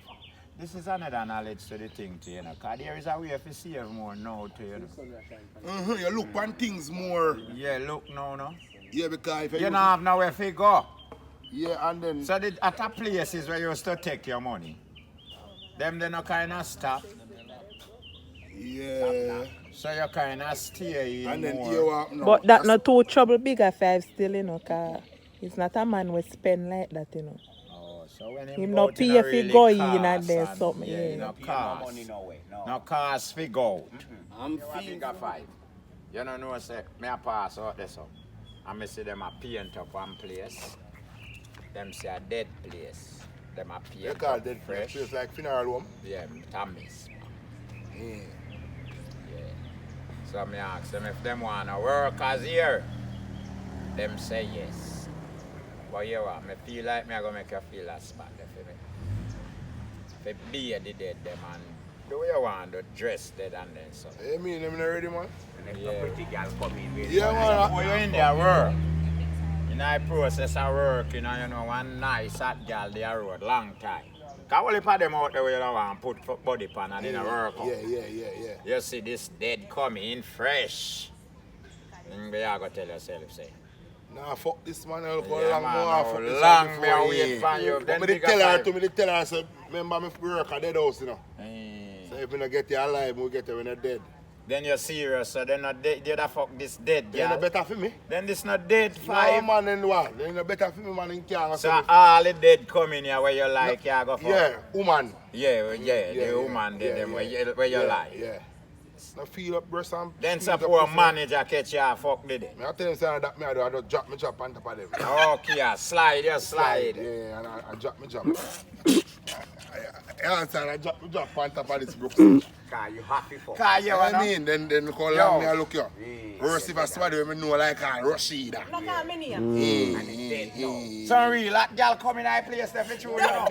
[SPEAKER 1] This is another knowledge to the thing to you know, because there is a way to save more now to you know.
[SPEAKER 2] You look on things more.
[SPEAKER 1] Yeah, look now, no?
[SPEAKER 2] Yeah, because if
[SPEAKER 1] You don't have nowhere to go.
[SPEAKER 2] Yeah, and then...
[SPEAKER 1] So at the places where you used to take your money, them they no kind of stop.
[SPEAKER 2] Yeah.
[SPEAKER 1] So you kind of stay in
[SPEAKER 2] And then
[SPEAKER 1] more.
[SPEAKER 2] you are... No,
[SPEAKER 6] But that not too trouble bigger five still, you know, cause it's not a man will spend like that, you know.
[SPEAKER 1] Oh, so when
[SPEAKER 6] Him
[SPEAKER 1] him
[SPEAKER 6] no
[SPEAKER 1] go
[SPEAKER 6] pay
[SPEAKER 1] to the
[SPEAKER 6] if he
[SPEAKER 1] really
[SPEAKER 6] go in
[SPEAKER 1] cost
[SPEAKER 6] and there's
[SPEAKER 1] and-
[SPEAKER 6] something,
[SPEAKER 1] Yeah,
[SPEAKER 6] yeah.
[SPEAKER 1] no
[SPEAKER 3] Pay no
[SPEAKER 1] cost.
[SPEAKER 3] money no way. No.
[SPEAKER 1] No cost fi go out.
[SPEAKER 5] I'm
[SPEAKER 1] You a bigger fight. You don't know say me a pass out there so. And me see them a paint up one place. Them say a dead place. Them a
[SPEAKER 2] You
[SPEAKER 1] paint
[SPEAKER 2] call
[SPEAKER 1] up
[SPEAKER 2] that
[SPEAKER 1] fresh.
[SPEAKER 2] place like funeral home.
[SPEAKER 1] Yeah, Tammy's.
[SPEAKER 2] Yeah.
[SPEAKER 1] Yeah. So me ask them if them wanna work as here. Them say yes. But you what, me feel like me a gonna make you feel a spot there for me. For be the dead them and do what you want to dress dead and then so.
[SPEAKER 2] You mean them not ready, man?
[SPEAKER 3] And if
[SPEAKER 1] Yeah.
[SPEAKER 3] a pretty girl come in with
[SPEAKER 2] Yeah, man.
[SPEAKER 1] When you in there work, in the process of work, you know, one nice hot girl there road, long time. Cause all of them out there where you don't want to put body pan and in a work out.
[SPEAKER 2] Yeah.
[SPEAKER 1] You see this dead coming fresh. And they are going to tell yourself, say,
[SPEAKER 2] Nah, fuck this man. I'll go
[SPEAKER 1] yeah,
[SPEAKER 2] long
[SPEAKER 1] man,
[SPEAKER 2] more.
[SPEAKER 1] how
[SPEAKER 2] Fuck this
[SPEAKER 1] long
[SPEAKER 2] man
[SPEAKER 1] me
[SPEAKER 2] before
[SPEAKER 1] wait
[SPEAKER 2] he-
[SPEAKER 1] for you,
[SPEAKER 2] But
[SPEAKER 1] then
[SPEAKER 2] me they
[SPEAKER 1] bigger
[SPEAKER 2] tell her
[SPEAKER 1] fight.
[SPEAKER 2] to me, they tell her, say, remember me work at dead house, you know.
[SPEAKER 1] Eh.
[SPEAKER 2] So if we don't get you alive, we get you when you're dead.
[SPEAKER 1] Then you're serious, so then not dead, you fuck this dead
[SPEAKER 2] Then
[SPEAKER 1] girl.
[SPEAKER 2] it's better for me.
[SPEAKER 1] Then this not dead
[SPEAKER 2] No,
[SPEAKER 1] five.
[SPEAKER 2] man, then what? Then it's better for me, man, in can't
[SPEAKER 1] So all the dead come in here where you like, you go for.
[SPEAKER 2] Yeah, woman.
[SPEAKER 1] Yeah,
[SPEAKER 2] Yeah,
[SPEAKER 1] the woman,
[SPEAKER 2] yeah,
[SPEAKER 1] them
[SPEAKER 2] yeah.
[SPEAKER 1] where you
[SPEAKER 2] Yeah,
[SPEAKER 1] like.
[SPEAKER 2] Yeah. No feel up, breast and...
[SPEAKER 1] Then
[SPEAKER 2] squeeze up
[SPEAKER 1] suppose
[SPEAKER 2] pussy.
[SPEAKER 1] manager catch you, fuck the dead.
[SPEAKER 2] Me I tell him, say that me I do, I just drop me drop on top of them.
[SPEAKER 1] Okay, yeah, slide, you slide.
[SPEAKER 2] Yeah, and I drop me drop. Yeah, I drop me drop on top of this Brooks.
[SPEAKER 3] car, you happy for.
[SPEAKER 1] Cause you
[SPEAKER 2] I
[SPEAKER 1] know,
[SPEAKER 2] mean, then call
[SPEAKER 1] Yo.
[SPEAKER 2] me I look you. Worse if I swear to me know like a Rashida.
[SPEAKER 1] some real hot girl come in our place, they fit you, you know.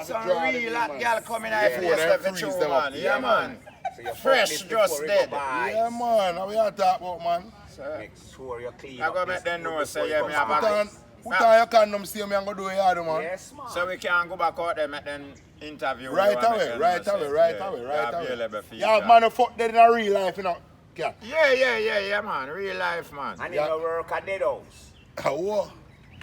[SPEAKER 1] Some real hot girl come in our place, they fit you, man. Yeah, man.
[SPEAKER 3] So you
[SPEAKER 1] Fresh,
[SPEAKER 3] fuck this
[SPEAKER 1] just
[SPEAKER 3] before you
[SPEAKER 1] dead.
[SPEAKER 3] go buy.
[SPEAKER 2] Yeah, man, how we are talk about, man?
[SPEAKER 3] Make sure you clean
[SPEAKER 1] I
[SPEAKER 3] up
[SPEAKER 1] go
[SPEAKER 3] this
[SPEAKER 1] make them know,
[SPEAKER 3] food
[SPEAKER 1] say,
[SPEAKER 3] before
[SPEAKER 1] yeah,
[SPEAKER 3] you
[SPEAKER 1] me
[SPEAKER 3] go
[SPEAKER 1] have
[SPEAKER 3] buy.
[SPEAKER 1] a-
[SPEAKER 2] Put on your condom, see me, I'm going to do it hard, man.
[SPEAKER 3] Yes, man.
[SPEAKER 1] So we can go back out there, make them interview.
[SPEAKER 2] Right
[SPEAKER 1] you and
[SPEAKER 2] away,
[SPEAKER 1] make them
[SPEAKER 2] right
[SPEAKER 1] know,
[SPEAKER 2] away,
[SPEAKER 1] say,
[SPEAKER 2] right
[SPEAKER 1] yeah,
[SPEAKER 2] away,
[SPEAKER 1] you
[SPEAKER 2] right
[SPEAKER 1] available
[SPEAKER 2] away.
[SPEAKER 1] for
[SPEAKER 2] Yeah,
[SPEAKER 1] you.
[SPEAKER 2] man, fuck dead in a real life, you know. Yeah.
[SPEAKER 1] Yeah, man. Real life, man.
[SPEAKER 3] And
[SPEAKER 2] Yeah.
[SPEAKER 3] in your work at dead house.
[SPEAKER 2] What?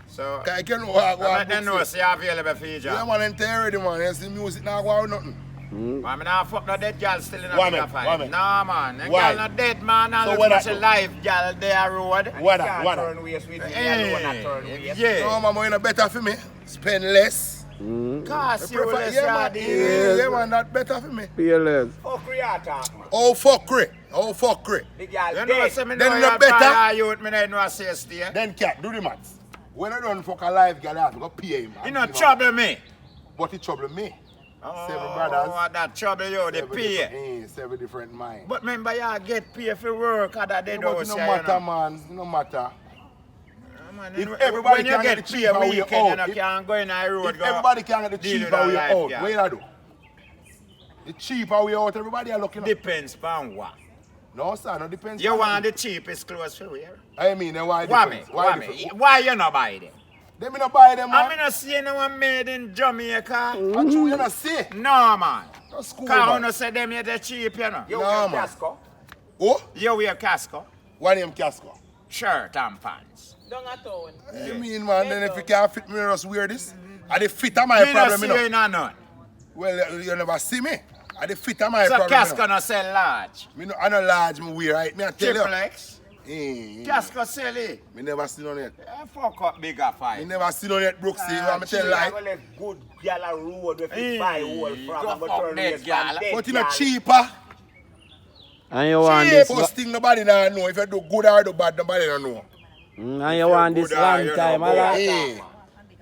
[SPEAKER 1] So,
[SPEAKER 2] I can know what
[SPEAKER 1] I make them know,
[SPEAKER 2] I
[SPEAKER 1] say, you available for you,
[SPEAKER 2] Yeah,
[SPEAKER 1] job.
[SPEAKER 2] man, and tell ready, man. You see music now go out nothing.
[SPEAKER 1] Man, me not fuck no dead girl still in a
[SPEAKER 2] Why,
[SPEAKER 1] bigger
[SPEAKER 2] man?
[SPEAKER 1] fight.
[SPEAKER 2] Why, man?
[SPEAKER 1] Nah, man. The
[SPEAKER 2] Why?
[SPEAKER 1] girl not dead, man. And
[SPEAKER 2] So
[SPEAKER 1] look
[SPEAKER 2] what
[SPEAKER 1] much
[SPEAKER 2] that do?
[SPEAKER 1] life girl there road.
[SPEAKER 2] What
[SPEAKER 3] Can't
[SPEAKER 2] that?
[SPEAKER 3] turn waist with me,
[SPEAKER 1] Hey,
[SPEAKER 3] alone and turn waist.
[SPEAKER 1] yeah.
[SPEAKER 2] No, man, you know better for me. Spend less.
[SPEAKER 1] Cause you
[SPEAKER 2] Prefer-
[SPEAKER 1] less
[SPEAKER 2] yeah, man,
[SPEAKER 1] yard.
[SPEAKER 2] yeah, man, that better for me.
[SPEAKER 6] Fearless.
[SPEAKER 3] Fuck Riata, man.
[SPEAKER 2] Oh, fuckery. Oh, fuckery.
[SPEAKER 3] The girl
[SPEAKER 1] You know,
[SPEAKER 3] dead.
[SPEAKER 1] say me
[SPEAKER 2] Then
[SPEAKER 1] know
[SPEAKER 2] you
[SPEAKER 1] you're
[SPEAKER 2] better.
[SPEAKER 1] better. Youth, me know I say stay.
[SPEAKER 2] Then, cat, do the maths. When I don't fuck a live girl, I have to go pay him.
[SPEAKER 1] You know trouble me.
[SPEAKER 2] But it trouble me.
[SPEAKER 1] Oh,
[SPEAKER 2] Seven brothers.
[SPEAKER 1] that trouble you, they pay.
[SPEAKER 2] Seven different minds.
[SPEAKER 1] But remember, you get paid for work at the dead
[SPEAKER 2] But
[SPEAKER 1] house.
[SPEAKER 2] it no
[SPEAKER 1] yeah,
[SPEAKER 2] matter,
[SPEAKER 1] you know.
[SPEAKER 2] man. It no matter.
[SPEAKER 1] Man,
[SPEAKER 2] If
[SPEAKER 1] you know,
[SPEAKER 2] everybody
[SPEAKER 1] when you
[SPEAKER 2] can
[SPEAKER 1] get
[SPEAKER 2] get the
[SPEAKER 1] paid
[SPEAKER 2] cheaper way
[SPEAKER 1] weekend,
[SPEAKER 2] out,
[SPEAKER 1] you know,
[SPEAKER 2] if-
[SPEAKER 1] can't go in the road.
[SPEAKER 2] If
[SPEAKER 1] go
[SPEAKER 2] everybody can get the
[SPEAKER 1] deal with
[SPEAKER 2] cheaper
[SPEAKER 1] our
[SPEAKER 2] way
[SPEAKER 1] life,
[SPEAKER 2] out,
[SPEAKER 1] yeah.
[SPEAKER 2] what you do? The cheaper way out, everybody are looking up.
[SPEAKER 1] Depends upon what.
[SPEAKER 2] No, sir, no depends.
[SPEAKER 1] You
[SPEAKER 2] on
[SPEAKER 1] want
[SPEAKER 2] me.
[SPEAKER 1] the cheapest clothes for wear?
[SPEAKER 2] I mean, then why
[SPEAKER 1] Why me?
[SPEAKER 2] difference?
[SPEAKER 1] Why
[SPEAKER 2] difference?
[SPEAKER 1] me? Why you not buy them?
[SPEAKER 2] They me not buy them,
[SPEAKER 1] I
[SPEAKER 2] man.
[SPEAKER 1] mean, I see no one made in Jamaica.
[SPEAKER 2] What you not see?
[SPEAKER 1] No, man.
[SPEAKER 2] No school,
[SPEAKER 1] Because
[SPEAKER 2] man.
[SPEAKER 1] you say them here they cheap, you know.
[SPEAKER 3] You
[SPEAKER 2] No,
[SPEAKER 3] wear
[SPEAKER 2] man.
[SPEAKER 3] casco.
[SPEAKER 2] Oh,
[SPEAKER 1] You wear casco,
[SPEAKER 2] what name Casco?
[SPEAKER 1] shirt and pants.
[SPEAKER 2] I mean, man, then if you can't fit me, just wear this. And the fit of my
[SPEAKER 1] Me not
[SPEAKER 2] problem,
[SPEAKER 1] see
[SPEAKER 2] you
[SPEAKER 1] you
[SPEAKER 2] know.
[SPEAKER 1] in a none.
[SPEAKER 2] Well, you never see me. And the fit of my
[SPEAKER 1] So
[SPEAKER 2] problem,
[SPEAKER 1] casco
[SPEAKER 2] you know.
[SPEAKER 1] no sell large.
[SPEAKER 2] Me no, I no large me wear, right? Me I tell you.
[SPEAKER 1] Triple X. Casco sell it.
[SPEAKER 2] Me never see none yet.
[SPEAKER 1] Fuck up bigger
[SPEAKER 2] Me
[SPEAKER 1] fight.
[SPEAKER 2] never see none yet, Brooksy. You want me tell
[SPEAKER 3] I'm
[SPEAKER 2] lie?
[SPEAKER 3] gonna let good girl a road with
[SPEAKER 1] Hey,
[SPEAKER 3] it buy whole from.
[SPEAKER 1] go
[SPEAKER 3] I'm
[SPEAKER 1] fuck
[SPEAKER 3] gonna turn
[SPEAKER 1] that
[SPEAKER 3] waist
[SPEAKER 1] girl.
[SPEAKER 3] from dead
[SPEAKER 2] But you know
[SPEAKER 3] girl.
[SPEAKER 2] cheaper.
[SPEAKER 6] And you want this,
[SPEAKER 2] First thing nobody now know. If you do good or do bad, nobody don't know.
[SPEAKER 6] and you want this
[SPEAKER 1] good eye,
[SPEAKER 6] long
[SPEAKER 1] you
[SPEAKER 6] time.
[SPEAKER 1] know,
[SPEAKER 6] I like.
[SPEAKER 2] Hey.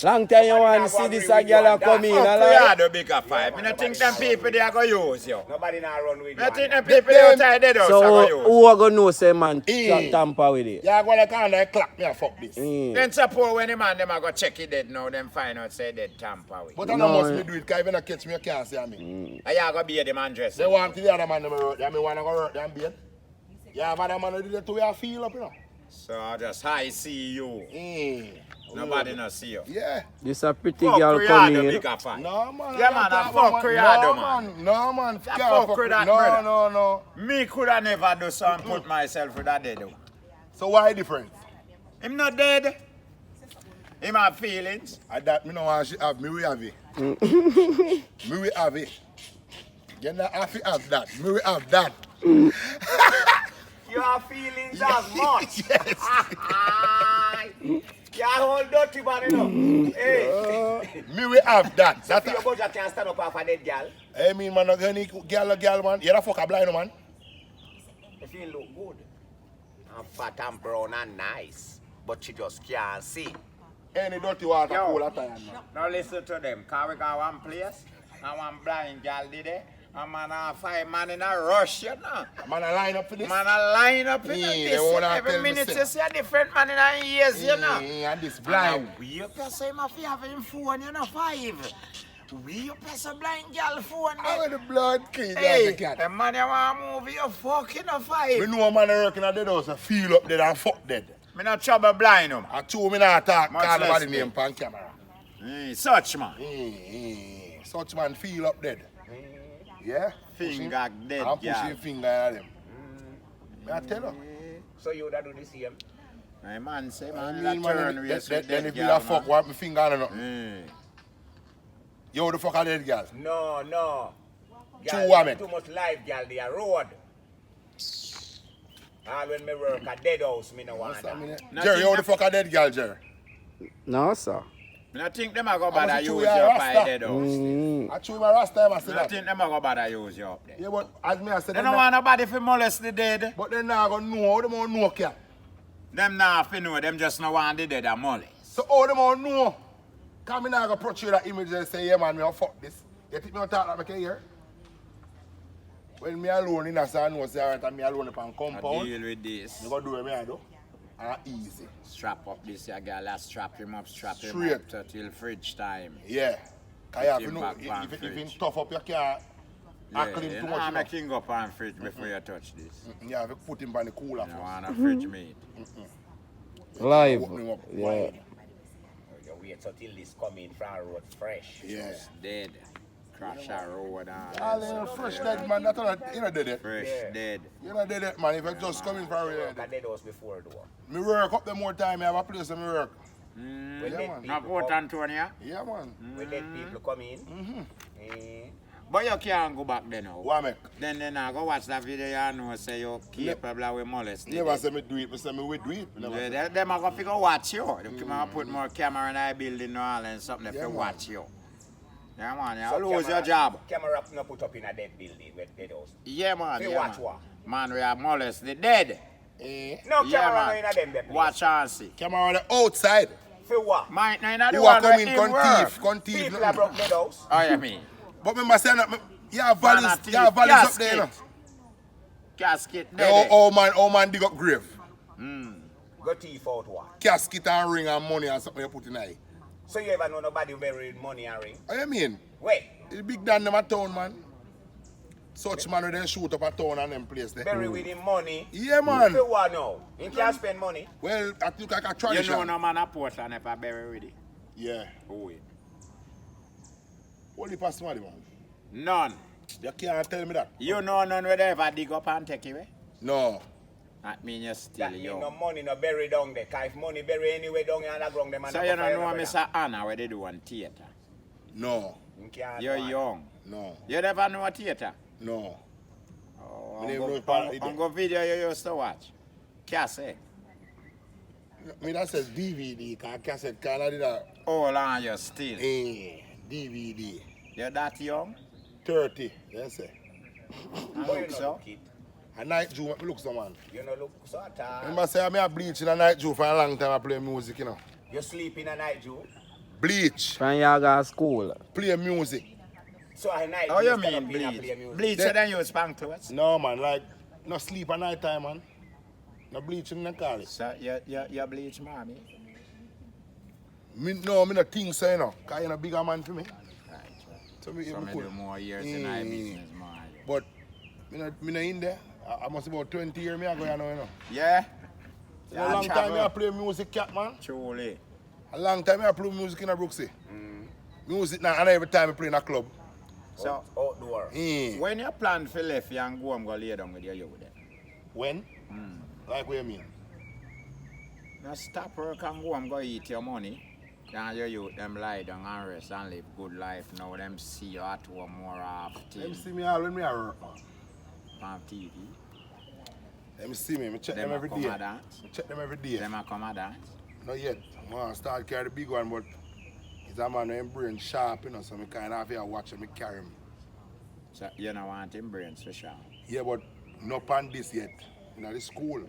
[SPEAKER 4] Long time you want to see this a girl come in.
[SPEAKER 1] Fuck
[SPEAKER 4] I
[SPEAKER 1] we are
[SPEAKER 4] like.
[SPEAKER 1] the bigger five. I don't think them people they are going to use you.
[SPEAKER 3] Nobody now run with you.
[SPEAKER 1] I think
[SPEAKER 3] man.
[SPEAKER 1] them people they outside dead house are
[SPEAKER 4] So
[SPEAKER 1] going to use.
[SPEAKER 4] who are gonna know say man
[SPEAKER 2] Eh.
[SPEAKER 4] tamper with it?
[SPEAKER 2] Yeah, go like and clock me and fuck this.
[SPEAKER 1] Then suppose when the man them are go check it dead now, them find out say dead tamper with.
[SPEAKER 2] But I know must me do it, because if you don't catch me, you can't see me.
[SPEAKER 1] Are you going to be the man dressed?
[SPEAKER 2] They want to the other man to work, they want to go work them beard. Yeah, but the man who do that to where I feel up, you know.
[SPEAKER 1] So I just I see you. Nobody no see you.
[SPEAKER 2] Yeah.
[SPEAKER 4] This a pretty
[SPEAKER 1] Fuck
[SPEAKER 4] girl
[SPEAKER 1] we are
[SPEAKER 4] come
[SPEAKER 1] the
[SPEAKER 4] in.
[SPEAKER 1] bigger five.
[SPEAKER 2] No, man.
[SPEAKER 1] Yeah, man, I fuck Criado, man.
[SPEAKER 2] No, man.
[SPEAKER 1] I
[SPEAKER 2] Can't
[SPEAKER 1] fuck with that,
[SPEAKER 2] no,
[SPEAKER 1] brother.
[SPEAKER 2] no.
[SPEAKER 1] Me could have never do something put myself with that dead one.
[SPEAKER 2] So why difference?
[SPEAKER 1] Him not dead. Him have feelings.
[SPEAKER 2] I that me no want she have, me we have it. Me we have it. You not have to have that. Me we have that.
[SPEAKER 3] Your feelings as much.
[SPEAKER 2] Yes.
[SPEAKER 3] You're all dirty man, you know. Hey.
[SPEAKER 2] Me we have that.
[SPEAKER 3] So
[SPEAKER 2] That
[SPEAKER 3] your budget can't stand up off a dead girl.
[SPEAKER 2] I mean, man, no any girl, man. You da fuck a blind man.
[SPEAKER 3] If you look good. And fat and brown and nice. But she just can't see.
[SPEAKER 2] Any dirty water
[SPEAKER 1] Yo.
[SPEAKER 2] cool at time, man.
[SPEAKER 1] Now listen to them. Cause we got one place and one blind girl did it. And man have 5 man in a rush, you know.
[SPEAKER 2] Man, I line up for this.
[SPEAKER 1] Man a line up in
[SPEAKER 2] Yeah,
[SPEAKER 1] this.
[SPEAKER 2] they wanna
[SPEAKER 1] Every
[SPEAKER 2] tell me
[SPEAKER 1] minute
[SPEAKER 2] say.
[SPEAKER 1] you see a different man in a years, you know.
[SPEAKER 2] And this blind.
[SPEAKER 1] And we up here say him have him phone, you know, 5. We up here say blind girl phone.
[SPEAKER 2] How are the blood clean
[SPEAKER 1] Hey,
[SPEAKER 2] like the cat?
[SPEAKER 1] the man you want to move you fucking a 5.
[SPEAKER 2] We know a man working at the house, feel up dead and fuck dead.
[SPEAKER 1] Me not trouble blind him.
[SPEAKER 2] And 2 me not talk,
[SPEAKER 1] Much
[SPEAKER 2] call nobody
[SPEAKER 1] less
[SPEAKER 2] name
[SPEAKER 1] me.
[SPEAKER 2] on camera.
[SPEAKER 1] Such man.
[SPEAKER 2] Such man feel up dead. Yeah?
[SPEAKER 1] Finger dead,
[SPEAKER 2] I'm
[SPEAKER 1] girl.
[SPEAKER 2] pushing finger at them. I tell you.
[SPEAKER 3] So you would do the same.
[SPEAKER 1] My man say,
[SPEAKER 2] I
[SPEAKER 1] man,
[SPEAKER 2] mean,
[SPEAKER 1] that turn
[SPEAKER 2] man,
[SPEAKER 1] race
[SPEAKER 2] then
[SPEAKER 1] with dead
[SPEAKER 2] if you
[SPEAKER 1] girl,
[SPEAKER 2] a fuck,
[SPEAKER 1] man.
[SPEAKER 2] want me finger on nothing. You the fuck a dead girl?
[SPEAKER 3] No.
[SPEAKER 2] True
[SPEAKER 3] Girl,
[SPEAKER 2] woman.
[SPEAKER 3] too much life, girl. They are road. All when me work at dead house, me no want that.
[SPEAKER 1] Nothing
[SPEAKER 2] Jerry, you the
[SPEAKER 1] that-
[SPEAKER 2] fuck a dead girl, Jerry?
[SPEAKER 4] No, sir.
[SPEAKER 1] Me not think them a go bother
[SPEAKER 2] must
[SPEAKER 1] use
[SPEAKER 2] chew
[SPEAKER 1] your
[SPEAKER 2] your
[SPEAKER 1] pie
[SPEAKER 2] rasta.
[SPEAKER 1] dead house.
[SPEAKER 2] I chew my rasta time, I say
[SPEAKER 1] Me not
[SPEAKER 2] that.
[SPEAKER 1] think them a go bother use you up there.
[SPEAKER 2] Yeah, but as me I said,
[SPEAKER 1] They don't want nobody to molest the dead.
[SPEAKER 2] but then now I go know how them all know cat.
[SPEAKER 1] Them not fi know, them just no want the dead a molest.
[SPEAKER 2] So how them all know? Come in now go portray that image and say, yeah man, me a fuck this. You think me a talk that I can hear? When me alone in a say I know say alright and me alone upon
[SPEAKER 1] I
[SPEAKER 2] compound,
[SPEAKER 1] deal with this.
[SPEAKER 2] you go do what me I do. And easy.
[SPEAKER 1] Strap up this your girl, I strap him up
[SPEAKER 2] Straight.
[SPEAKER 1] till fridge time.
[SPEAKER 2] Yeah. Cause you have to
[SPEAKER 1] him
[SPEAKER 2] know,
[SPEAKER 1] back on
[SPEAKER 2] if
[SPEAKER 1] fridge.
[SPEAKER 2] you tough up, you can't hackle
[SPEAKER 1] Yeah,
[SPEAKER 2] him
[SPEAKER 1] you
[SPEAKER 2] too
[SPEAKER 1] know I'm
[SPEAKER 2] much.
[SPEAKER 1] making up on fridge before you touch this.
[SPEAKER 2] You have to put him on the cooler
[SPEAKER 1] You
[SPEAKER 2] first.
[SPEAKER 1] want a fridge mate.
[SPEAKER 4] Live.
[SPEAKER 2] Open him up
[SPEAKER 4] Yeah.
[SPEAKER 2] wide.
[SPEAKER 3] You wait until this come in from road fresh.
[SPEAKER 2] Yeah.
[SPEAKER 1] Dead. Crash a road and
[SPEAKER 2] All in fresh dead man, that's all you know dead it.
[SPEAKER 1] fresh
[SPEAKER 3] Yeah.
[SPEAKER 1] dead.
[SPEAKER 2] You know dead it man, if you just come in from
[SPEAKER 3] Work
[SPEAKER 2] here.
[SPEAKER 3] at dead house before door.
[SPEAKER 2] Me work up the more time, I have a place where me work.
[SPEAKER 3] When
[SPEAKER 2] Yeah,
[SPEAKER 3] dead
[SPEAKER 2] man.
[SPEAKER 1] Now
[SPEAKER 3] people
[SPEAKER 1] Port
[SPEAKER 3] come,
[SPEAKER 1] Antonia.
[SPEAKER 2] Yeah man.
[SPEAKER 3] when dead people come in,
[SPEAKER 1] But you can't go back there now.
[SPEAKER 2] What make?
[SPEAKER 1] Then I go watch that video you know say you're capable of molesting.
[SPEAKER 2] Never say me do it, me say me will do it. Never say.
[SPEAKER 1] Them are gonna figure watch you. Them gonna put more camera in that building and all and something
[SPEAKER 2] Yeah,
[SPEAKER 1] to
[SPEAKER 2] man.
[SPEAKER 1] watch you. Yeah man,
[SPEAKER 3] So
[SPEAKER 1] you lose
[SPEAKER 3] camera-
[SPEAKER 1] your job.
[SPEAKER 3] Camera no put up in a dead building with dead house.
[SPEAKER 1] Yeah man.
[SPEAKER 3] Fi
[SPEAKER 1] Yeah,
[SPEAKER 3] watch
[SPEAKER 1] man.
[SPEAKER 3] what?
[SPEAKER 1] Man, we are molest the dead.
[SPEAKER 2] Eh?
[SPEAKER 3] No
[SPEAKER 1] Yeah,
[SPEAKER 3] camera
[SPEAKER 1] man.
[SPEAKER 3] no in a them dead place.
[SPEAKER 1] Watch and see.
[SPEAKER 2] Camera on the outside.
[SPEAKER 3] Fi what?
[SPEAKER 1] Mine no in the
[SPEAKER 2] Who are
[SPEAKER 1] one
[SPEAKER 2] coming,
[SPEAKER 1] where him work.
[SPEAKER 2] con thief.
[SPEAKER 3] People that broke dead house.
[SPEAKER 1] Oh you mean?
[SPEAKER 2] But remember saying that, you have
[SPEAKER 1] Man,
[SPEAKER 2] valleys,
[SPEAKER 1] a
[SPEAKER 2] you have
[SPEAKER 1] thief.
[SPEAKER 2] valleys up there, you know.
[SPEAKER 1] Casket
[SPEAKER 2] The
[SPEAKER 1] dead.
[SPEAKER 2] old man dig up grave.
[SPEAKER 3] Go thief out what?
[SPEAKER 2] Casket and ring and money and something you put in there.
[SPEAKER 3] So you ever know nobody buried money and ring?
[SPEAKER 2] What you mean?
[SPEAKER 3] Wait,
[SPEAKER 2] The big Dan them a town, man. Such man who then shoot up a town and them place there.
[SPEAKER 3] bury with him money.
[SPEAKER 2] Yeah, man.
[SPEAKER 3] Fi what now? He can't spend money.
[SPEAKER 2] Well, I think like a
[SPEAKER 1] You
[SPEAKER 2] tradition.
[SPEAKER 1] know no man a Portland if I bury with it.
[SPEAKER 2] Yeah.
[SPEAKER 1] Oh wait.
[SPEAKER 2] What the past money, man?
[SPEAKER 1] None.
[SPEAKER 2] You can't tell me that.
[SPEAKER 1] You know none where they ever dig up and take away?
[SPEAKER 2] No.
[SPEAKER 1] That mean you still
[SPEAKER 3] That mean
[SPEAKER 1] young.
[SPEAKER 3] no money no bury down there. Cause if money bury anywhere down here underground, them
[SPEAKER 1] So you don't know Mr. Anna where they do one theater.
[SPEAKER 2] No.
[SPEAKER 1] You're young.
[SPEAKER 2] No.
[SPEAKER 1] You never know a theater?
[SPEAKER 2] No.
[SPEAKER 1] Oh,
[SPEAKER 2] Me
[SPEAKER 1] I'm
[SPEAKER 2] never know
[SPEAKER 1] go,
[SPEAKER 2] part of
[SPEAKER 1] I'm
[SPEAKER 2] it.
[SPEAKER 1] go video you used to watch. Cassette.
[SPEAKER 2] Me that says DVD, cause cassette can I did that.
[SPEAKER 1] Oh, long you still.
[SPEAKER 2] DVD.
[SPEAKER 1] You're that young?
[SPEAKER 2] 30. Yes, sir.
[SPEAKER 1] I
[SPEAKER 3] But you
[SPEAKER 1] hope
[SPEAKER 3] no
[SPEAKER 1] so.
[SPEAKER 3] look it.
[SPEAKER 2] A night Jew make me look some man.
[SPEAKER 3] You no look so at all.
[SPEAKER 2] Remember say I bleach in a night Jew for a long time I play music, you know.
[SPEAKER 3] You sleep in a night, Jew.
[SPEAKER 2] Bleach.
[SPEAKER 4] From Yaga school.
[SPEAKER 2] Play music.
[SPEAKER 3] So at night,
[SPEAKER 1] How you
[SPEAKER 3] stand up
[SPEAKER 1] mean
[SPEAKER 3] in and play
[SPEAKER 1] bleach?
[SPEAKER 3] music.
[SPEAKER 1] Bleach, so then you spank clothes?
[SPEAKER 2] No man, like no sleep at night time, man. No bleaching, no call it.
[SPEAKER 1] So you bleach, mommy?
[SPEAKER 2] Me not think so, you know. Cause you're a bigger man for me.
[SPEAKER 1] Right.
[SPEAKER 2] So me,
[SPEAKER 1] So
[SPEAKER 2] me
[SPEAKER 1] me
[SPEAKER 2] cool.
[SPEAKER 1] do more years in my business, man.
[SPEAKER 2] But me not in there. I must about 20 years me ago, you know.
[SPEAKER 1] Yeah?
[SPEAKER 2] A long time I play music, cat man.
[SPEAKER 1] Truly.
[SPEAKER 2] A long time I play music in a Brooksy. Music now, and every time I play in a club.
[SPEAKER 1] So,
[SPEAKER 3] Outdoor.
[SPEAKER 1] when you plan for left, you and go and go lay down with your youth then?
[SPEAKER 2] When? Like what you mean?
[SPEAKER 1] Now stop work and go and go eat your money. Then your youth, them lie down and rest and live good life. Now them see you at home more often.
[SPEAKER 2] Them see me all when me a work, man.
[SPEAKER 1] On TV.
[SPEAKER 2] Them see me, I check them
[SPEAKER 1] Them a
[SPEAKER 2] every
[SPEAKER 1] come
[SPEAKER 2] day.
[SPEAKER 1] a dance.
[SPEAKER 2] I check them every day.
[SPEAKER 1] Them a come a dance.
[SPEAKER 2] Not yet. I want to start carry the big one, but it's a man with brain sharp, you know, so I kind of have to watch him carry him.
[SPEAKER 1] So you don't want him brains for sure.
[SPEAKER 2] Yeah, but not on this yet. You know, the school.